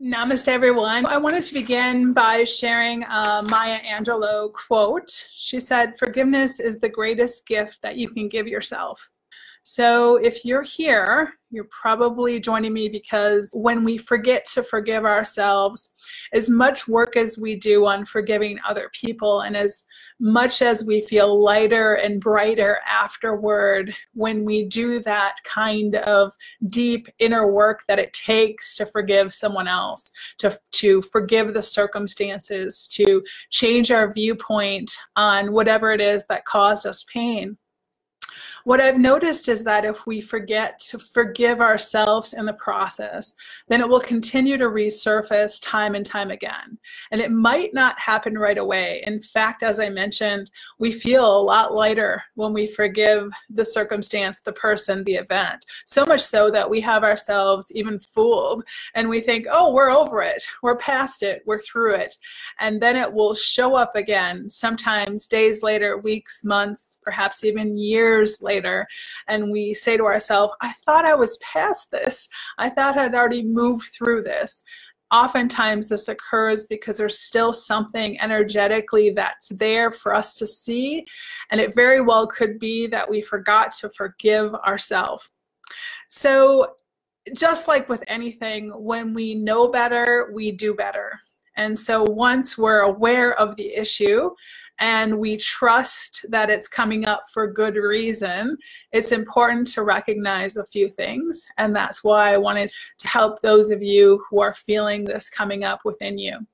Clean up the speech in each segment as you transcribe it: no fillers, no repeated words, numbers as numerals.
Namaste, everyone. I wanted to begin by sharing a Maya Angelou quote. She said, "Forgiveness is the greatest gift that you can give yourself." So if you're here, you're probably joining me because when we forget to forgive ourselves, as much work as we do on forgiving other people and as much as we feel lighter and brighter afterward, when we do that kind of deep inner work that it takes to forgive someone else, to forgive the circumstances, to change our viewpoint on whatever it is that caused us pain, what I've noticed is that if we forget to forgive ourselves in the process, then it will continue to resurface time and time again. And it might not happen right away. In fact, as I mentioned, we feel a lot lighter when we forgive the circumstance, the person, the event. So much so that we have ourselves even fooled and we think, oh, we're over it, we're past it, we're through it. And then it will show up again, sometimes days later, weeks, months, perhaps even years later. And we say to ourselves, I thought I was past this. I thought I'd already moved through this. Oftentimes this occurs because there's still something energetically that's there for us to see. And it very well could be that we forgot to forgive ourselves. So just like with anything, when we know better, we do better. And so once we're aware of the issue, and we trust that it's coming up for good reason, it's important to recognize a few things. And that's why I wanted to help those of you who are feeling this coming up within you.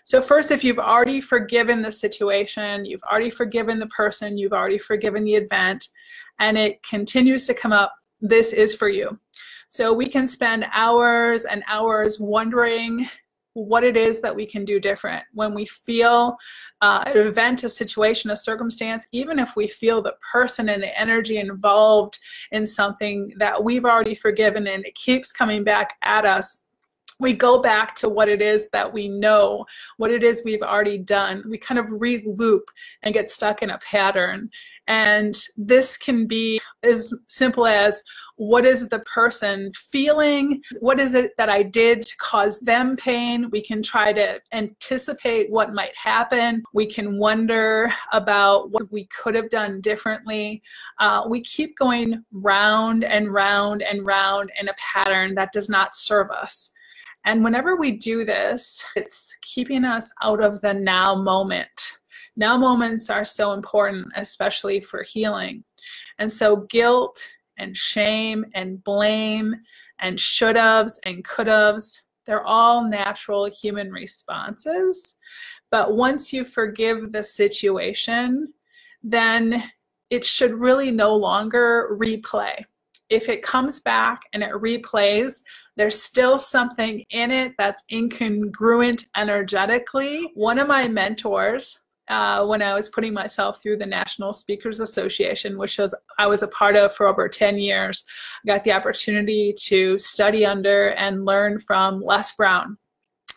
So first, if you've already forgiven the situation, you've already forgiven the person, you've already forgiven the event, and it continues to come up, this is for you. So we can spend hours and hours wondering what it is that we can do different. When we feel an event, a situation, a circumstance, even if we feel the person and the energy involved in something that we've already forgiven and it keeps coming back at us, we go back to what it is that we know, what it is we've already done. We kind of re-loop and get stuck in a pattern. And this can be as simple as, what is the person feeling? What is it that I did to cause them pain? We can try to anticipate what might happen. We can wonder about what we could have done differently. We keep going round and round and round in a pattern that does not serve us. And whenever we do this, it's keeping us out of the now moment. Now moments are so important, especially for healing. And so guilt and shame and blame and should-haves and could-haves, they're all natural human responses. But once you forgive the situation, then it should really no longer replay. If it comes back and it replays, there's still something in it that's incongruent energetically. One of my mentors, when I was putting myself through the National Speakers Association, which I was a part of for over 10 years, I got the opportunity to study under and learn from Les Brown.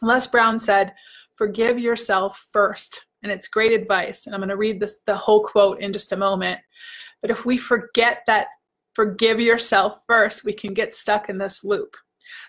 Les Brown said, forgive yourself first. And it's great advice. And I'm going to read the whole quote in just a moment. But if we forget that forgive yourself first, we can get stuck in this loop.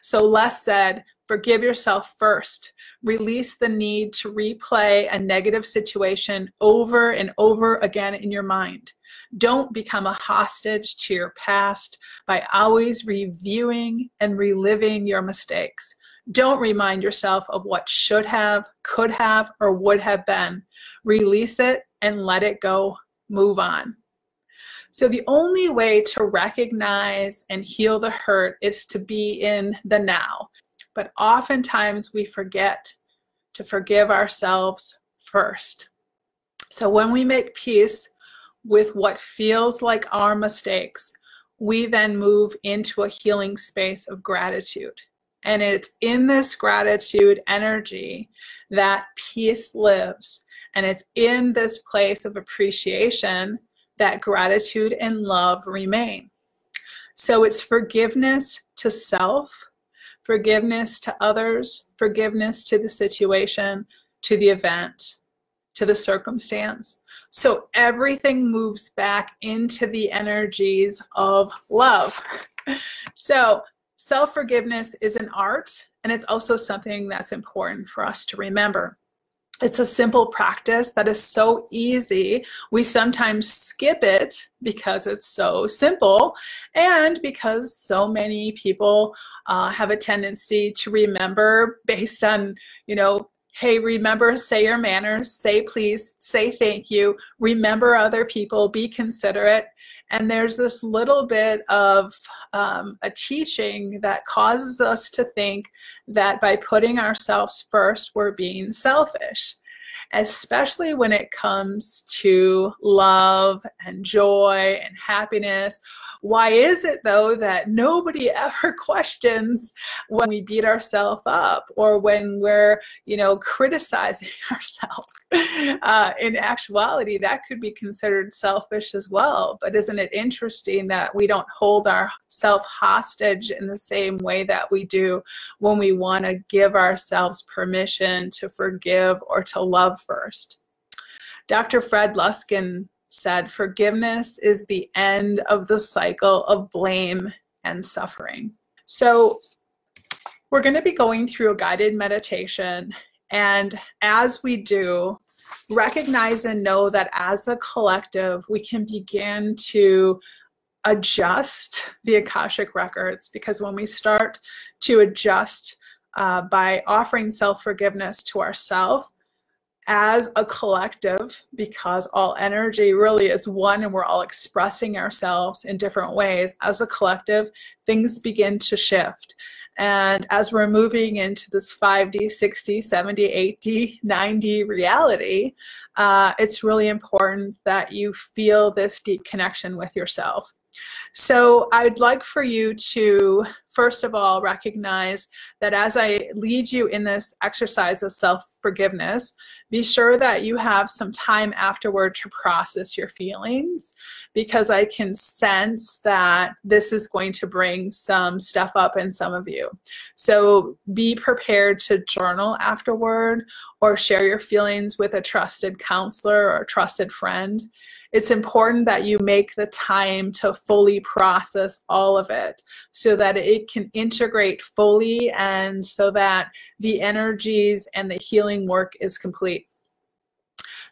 So Les said, forgive yourself first. Release the need to replay a negative situation over and over again in your mind. Don't become a hostage to your past by always reviewing and reliving your mistakes. Don't remind yourself of what should have, could have, or would have been. Release it and let it go. Move on. So the only way to recognize and heal the hurt is to be in the now. But oftentimes we forget to forgive ourselves first. So when we make peace with what feels like our mistakes, we then move into a healing space of gratitude. And it's in this gratitude energy that peace lives. And it's in this place of appreciation that gratitude and love remain. So it's forgiveness to self, forgiveness to others, forgiveness to the situation, to the event, to the circumstance. So everything moves back into the energies of love. So self-forgiveness is an art, and it's also something that's important for us to remember. It's a simple practice that is so easy. We sometimes skip it because it's so simple, and because so many people have a tendency to remember based on, you know, hey, remember, say your manners, say please, say thank you, remember other people, be considerate. And there's this little bit of a teaching that causes us to think that by putting ourselves first, we're being selfish, especially when it comes to love and joy and happiness. Why is it, though, that nobody ever questions when we beat ourselves up or when we're, you know, criticizing ourselves? In actuality, that could be considered selfish as well. But isn't it interesting that we don't hold ourselves hostage in the same way that we do when we want to give ourselves permission to forgive or to love first? Dr. Fred Luskin said, forgiveness is the end of the cycle of blame and suffering. So we're going to be going through a guided meditation, and as we do, recognize and know that as a collective, we can begin to adjust the Akashic records, because when we start to adjust by offering self-forgiveness to ourselves, as a collective, because all energy really is one and we're all expressing ourselves in different ways, as a collective, things begin to shift. And as we're moving into this 5D, 6D, 7D, 8D, 9D reality, it's really important that you feel this deep connection with yourself. So I'd like for you to, first of all, recognize that as I lead you in this exercise of self-forgiveness, be sure that you have some time afterward to process your feelings, because I can sense that this is going to bring some stuff up in some of you. So be prepared to journal afterward or share your feelings with a trusted counselor or a trusted friend. It's important that you make the time to fully process all of it so that it can integrate fully and so that the energies and the healing work is complete.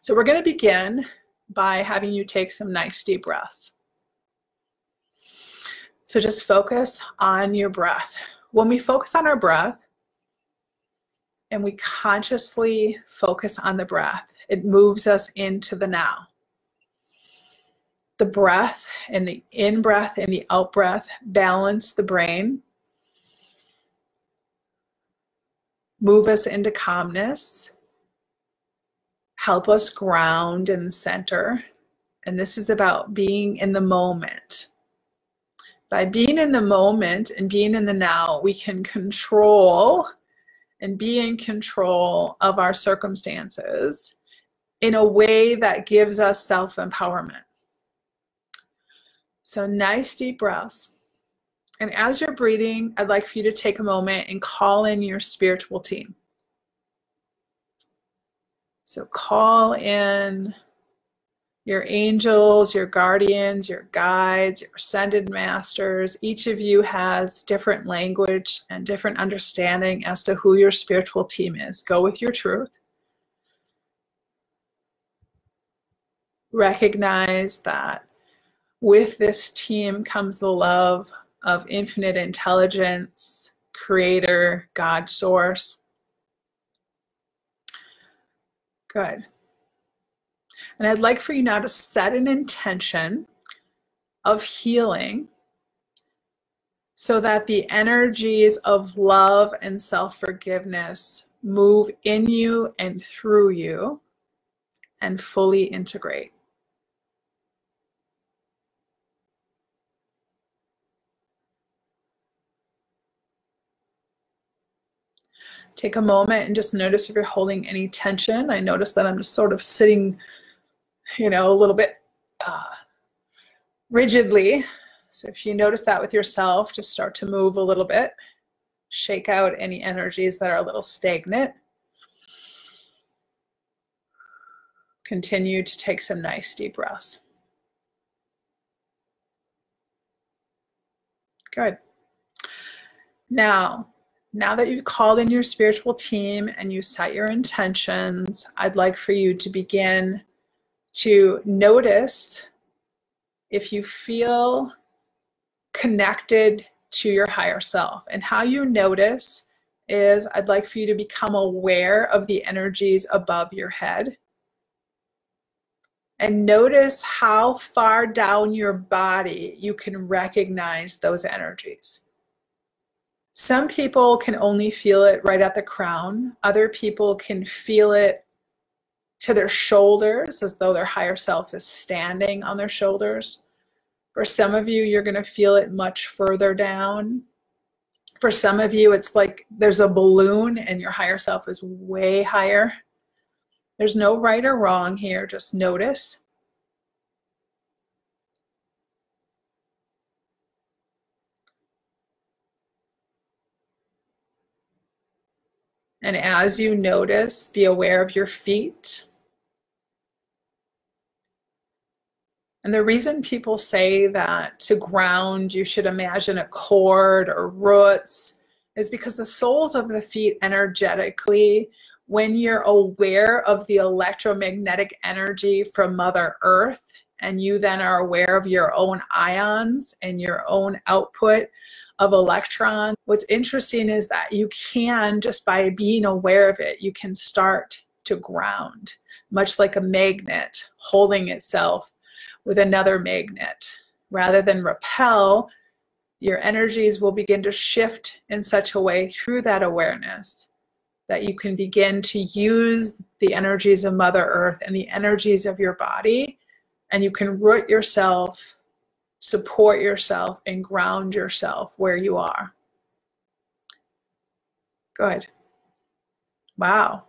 So we're going to begin by having you take some nice deep breaths. So just focus on your breath. When we focus on our breath and we consciously focus on the breath, it moves us into the now. The breath and the in-breath and the out-breath balance the brain, move us into calmness, help us ground and center. And this is about being in the moment. By being in the moment and being in the now, we can control and be in control of our circumstances in a way that gives us self-empowerment. So nice deep breaths. And as you're breathing, I'd like for you to take a moment and call in your spiritual team. So call in your angels, your guardians, your guides, your ascended masters. Each of you has different language and different understanding as to who your spiritual team is. Go with your truth. Recognize that with this team comes the love of infinite intelligence, creator, God source. Good. And I'd like for you now to set an intention of healing so that the energies of love and self-forgiveness move in you and through you and fully integrate. Take a moment and just notice if you're holding any tension. I notice that I'm just sort of sitting, you know, a little bit rigidly. So if you notice that with yourself, just start to move a little bit. Shake out any energies that are a little stagnant. Continue to take some nice deep breaths. Good. Now that you've called in your spiritual team and you set your intentions, I'd like for you to begin to notice if you feel connected to your higher self. And how you notice is I'd like for you to become aware of the energies above your head. And notice how far down your body you can recognize those energies. Some people can only feel it right at the crown. Other people can feel it to their shoulders, as though their higher self is standing on their shoulders. For some of you, you're going to feel it much further down. For some of you, it's like there's a balloon and your higher self is way higher. There's no right or wrong here, just notice. And as you notice, be aware of your feet. And the reason people say that to ground, you should imagine a cord or roots, is because the soles of the feet energetically, when you're aware of the electromagnetic energy from Mother Earth, and you then are aware of your own ions and your own output of electrons, what's interesting is that you can, just by being aware of it, you can start to ground, much like a magnet holding itself with another magnet. Rather than repel, your energies will begin to shift in such a way through that awareness that you can begin to use the energies of Mother Earth and the energies of your body, and you can root yourself, support yourself, and ground yourself where you are. Good. Wow.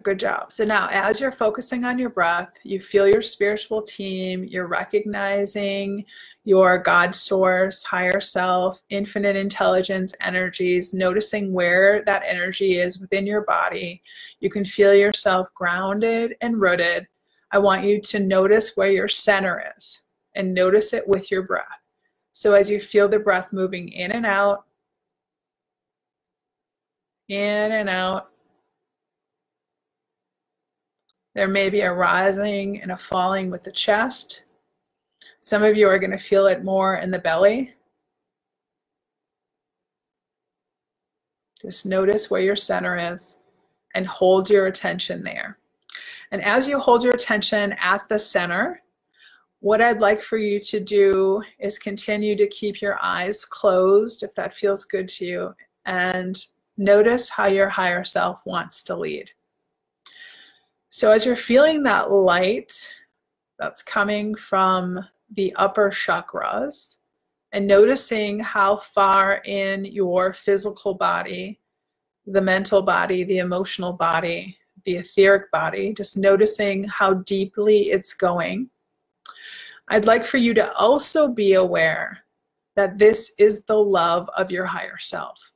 Good job. So now, as you're focusing on your breath, you feel your spiritual team, you're recognizing your God source, higher self, infinite intelligence energies, noticing where that energy is within your body. You can feel yourself grounded and rooted. I want you to notice where your center is and notice it with your breath. So as you feel the breath moving in and out, in and out, there may be a rising and a falling with the chest. Some of you are going to feel it more in the belly. Just notice where your center is and hold your attention there. And as you hold your attention at the center, what I'd like for you to do is continue to keep your eyes closed, if that feels good to you, and notice how your higher self wants to lead. So as you're feeling that light that's coming from the upper chakras and noticing how far in your physical body, the mental body, the emotional body, the etheric body, just noticing how deeply it's going, I'd like for you to also be aware that this is the love of your higher self.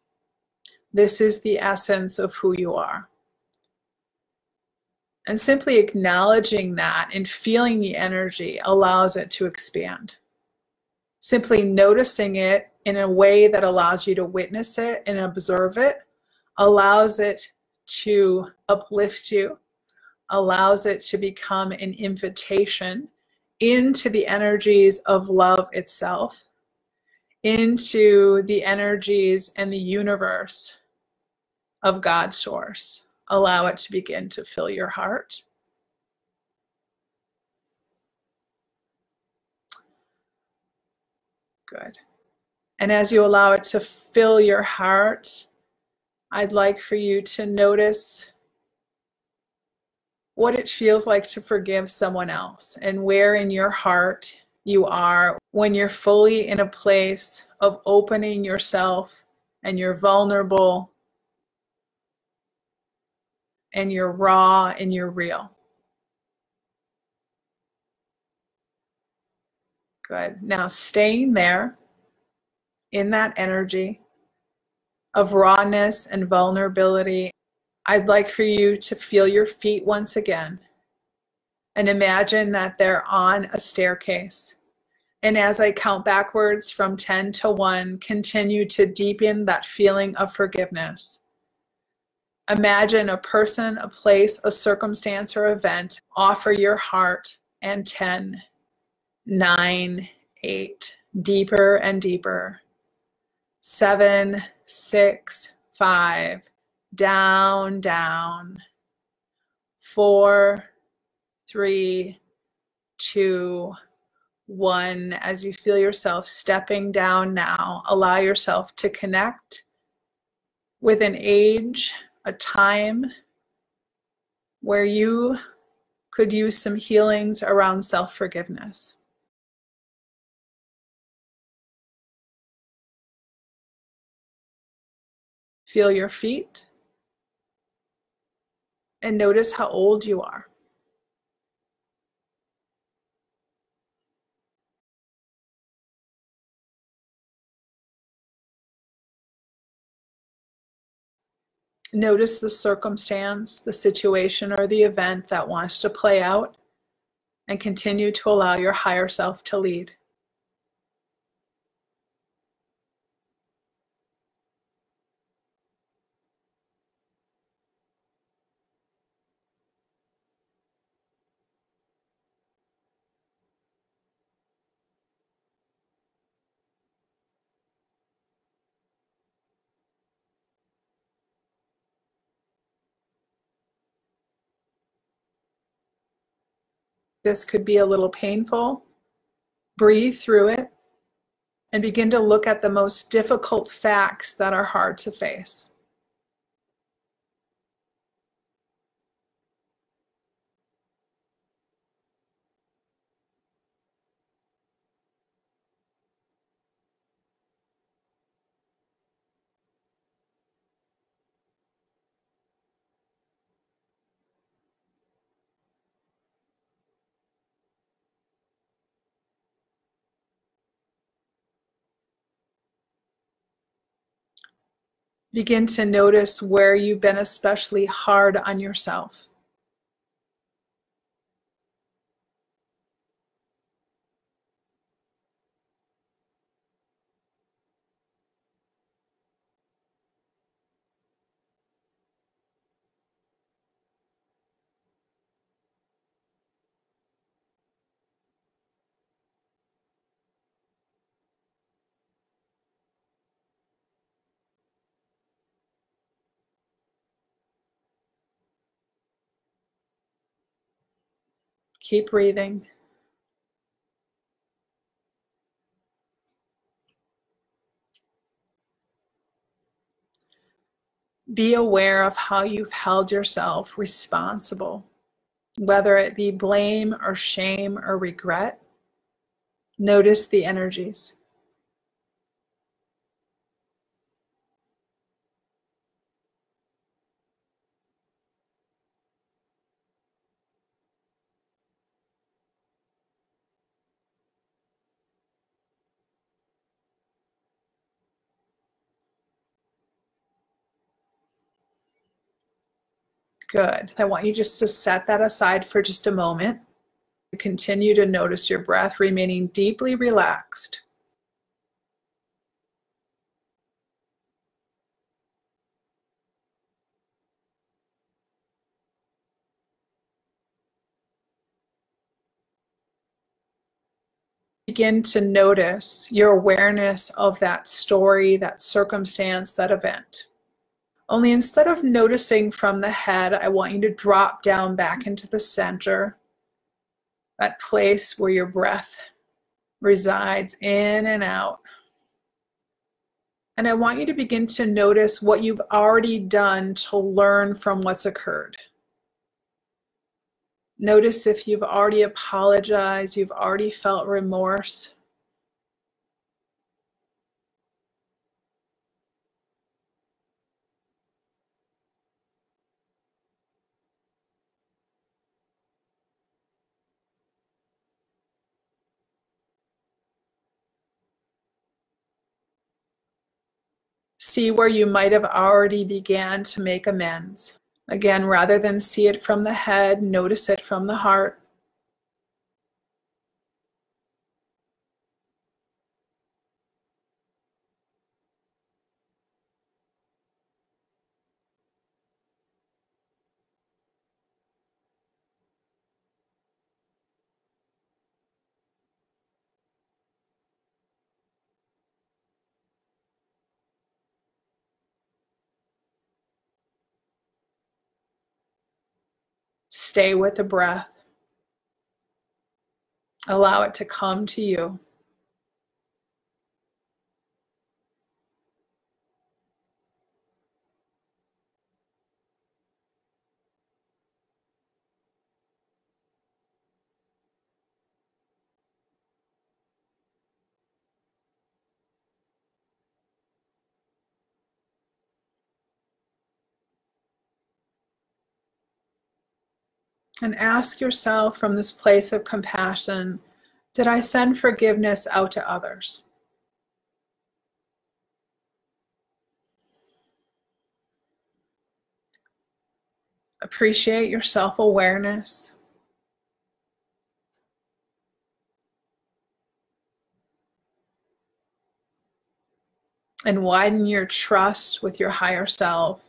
This is the essence of who you are. And simply acknowledging that and feeling the energy allows it to expand. Simply noticing it in a way that allows you to witness it and observe it, allows it to uplift you, allows it to become an invitation into the energies of love itself, into the energies and the universe of God's source. Allow it to begin to fill your heart. Good. And as you allow it to fill your heart, I'd like for you to notice what it feels like to forgive someone else and where in your heart you are when you're fully in a place of opening yourself and you're vulnerable and you're raw and you're real. Good. Now staying there in that energy of rawness and vulnerability, I'd like for you to feel your feet once again and imagine that they're on a staircase. And as I count backwards from 10 to 1, continue to deepen that feeling of forgiveness. Imagine a person, a place, a circumstance, or event. Offer your heart. And 10, 9, 8, deeper and deeper. 7, 6, 5, down, down. 4, 3, 2, 1. As you feel yourself stepping down now, allow yourself to connect with an age, a time where you could use some healings around self-forgiveness. Feel your feet and notice how old you are. Notice the circumstance, the situation, or the event that wants to play out, and continue to allow your higher self to lead. This could be a little painful. Breathe through it and begin to look at the most difficult facts that are hard to face. Begin to notice where you've been especially hard on yourself. Keep breathing. Be aware of how you've held yourself responsible, whether it be blame or shame or regret. Notice the energies. Good. I want you just to set that aside for just a moment. Continue to notice your breath, remaining deeply relaxed. Begin to notice your awareness of that story, that circumstance, that event. Only instead of noticing from the head, I want you to drop down back into the center, that place where your breath resides in and out. And I want you to begin to notice what you've already done to learn from what's occurred. Notice if you've already apologized, you've already felt remorse. See where you might have already began to make amends. Again, rather than see it from the head, notice it from the heart. Stay with the breath. Allow it to come to you. And ask yourself from this place of compassion, did I send forgiveness out to others? Appreciate your self-awareness. And widen your trust with your higher self,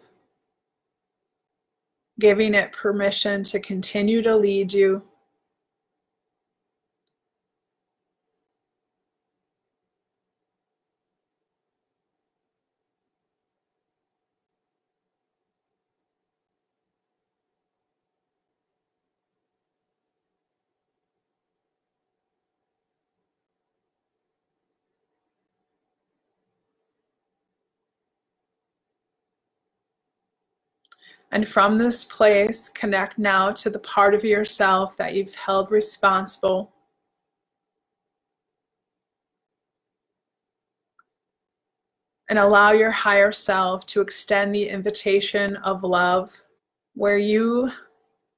giving it permission to continue to lead you. And from this place, connect now to the part of yourself that you've held responsible. And allow your higher self to extend the invitation of love, where you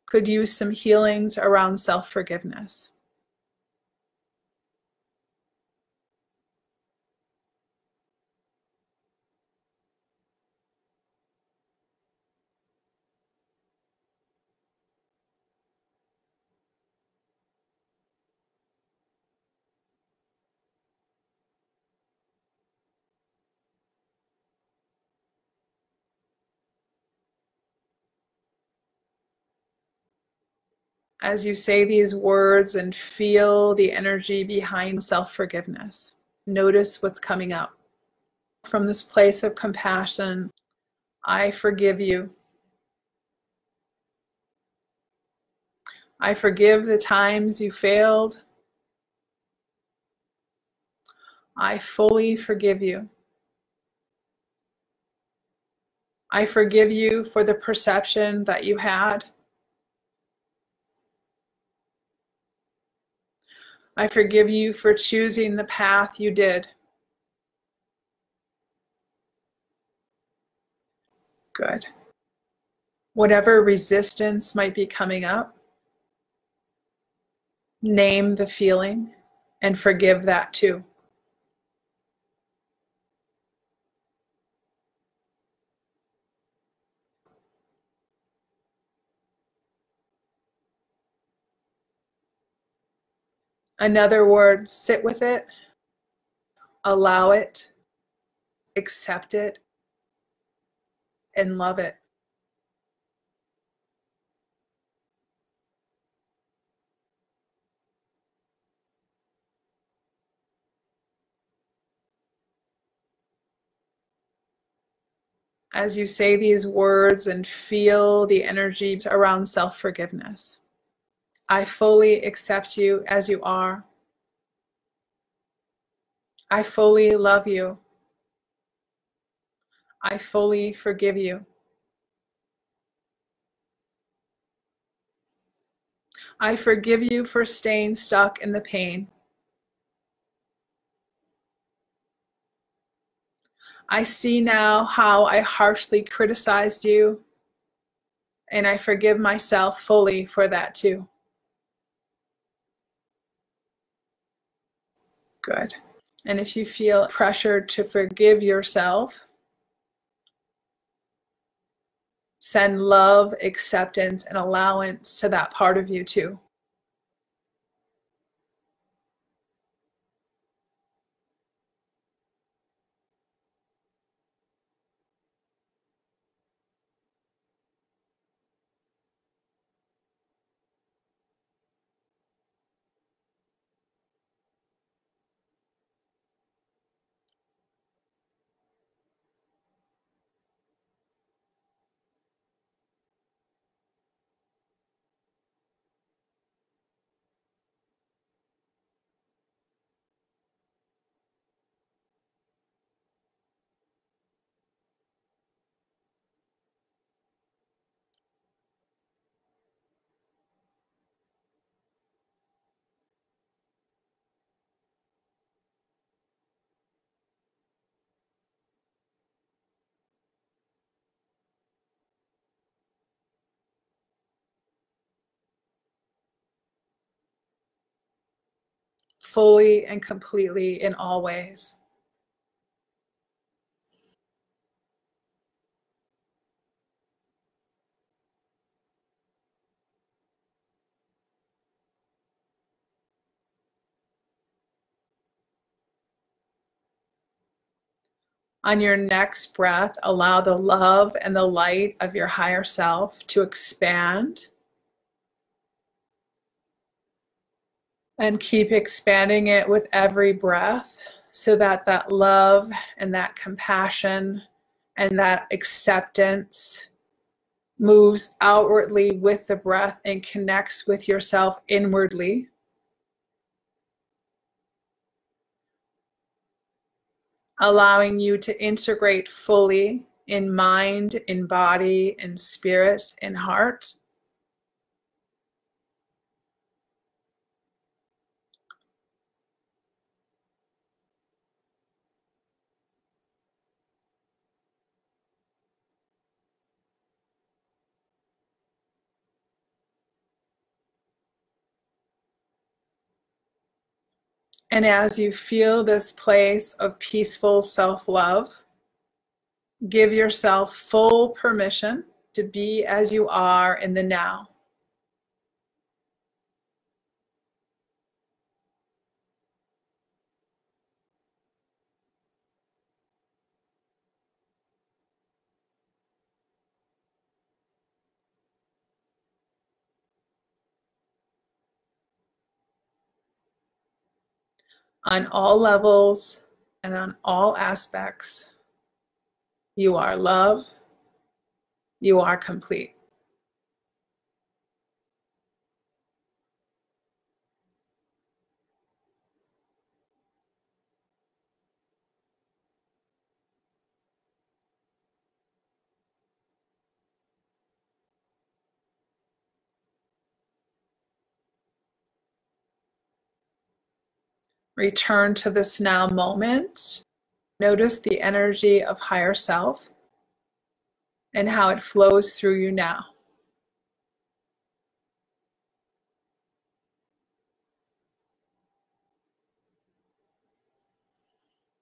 could use some healings around self-forgiveness. As you say these words and feel the energy behind self-forgiveness, notice what's coming up. From this place of compassion, I forgive you. I forgive the times you failed. I fully forgive you. I forgive you for the perception that you had. I forgive you for choosing the path you did. Good. Whatever resistance might be coming up, name the feeling and forgive that too. In other words, sit with it, allow it, accept it, and love it. As you say these words and feel the energy around self-forgiveness, I fully accept you as you are. I fully love you. I fully forgive you. I forgive you for staying stuck in the pain. I see now how I harshly criticized you, and I forgive myself fully for that too. Good. And if you feel pressured to forgive yourself, send love, acceptance, and allowance to that part of you too. fully and completely in all ways. On your next breath, allow the love and the light of your higher self to expand. And keep expanding it with every breath so that that love and that compassion and that acceptance moves outwardly with the breath and connects with yourself inwardly. Allowing you to integrate fully in mind, in body, in spirit, in heart. And as you feel this place of peaceful self-love, give yourself full permission to be as you are in the now. On all levels and on all aspects, you are love, you are complete. Return to this now moment. Notice the energy of higher self and how it flows through you now.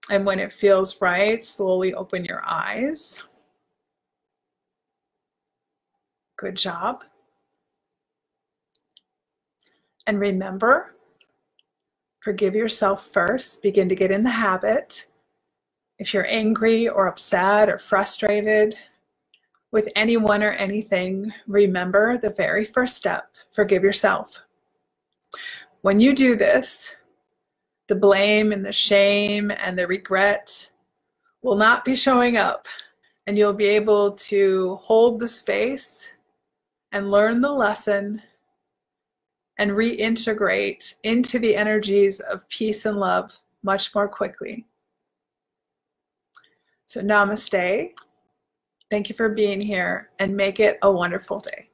And when it feels right, slowly open your eyes. Good job. And remember, forgive yourself first. Begin to get in the habit. If you're angry or upset or frustrated with anyone or anything, remember the very first step, forgive yourself. When you do this, the blame and the shame and the regret will not be showing up, and you'll be able to hold the space and learn the lesson and reintegrate into the energies of peace and love much more quickly. So namaste. Thank you for being here, and make it a wonderful day.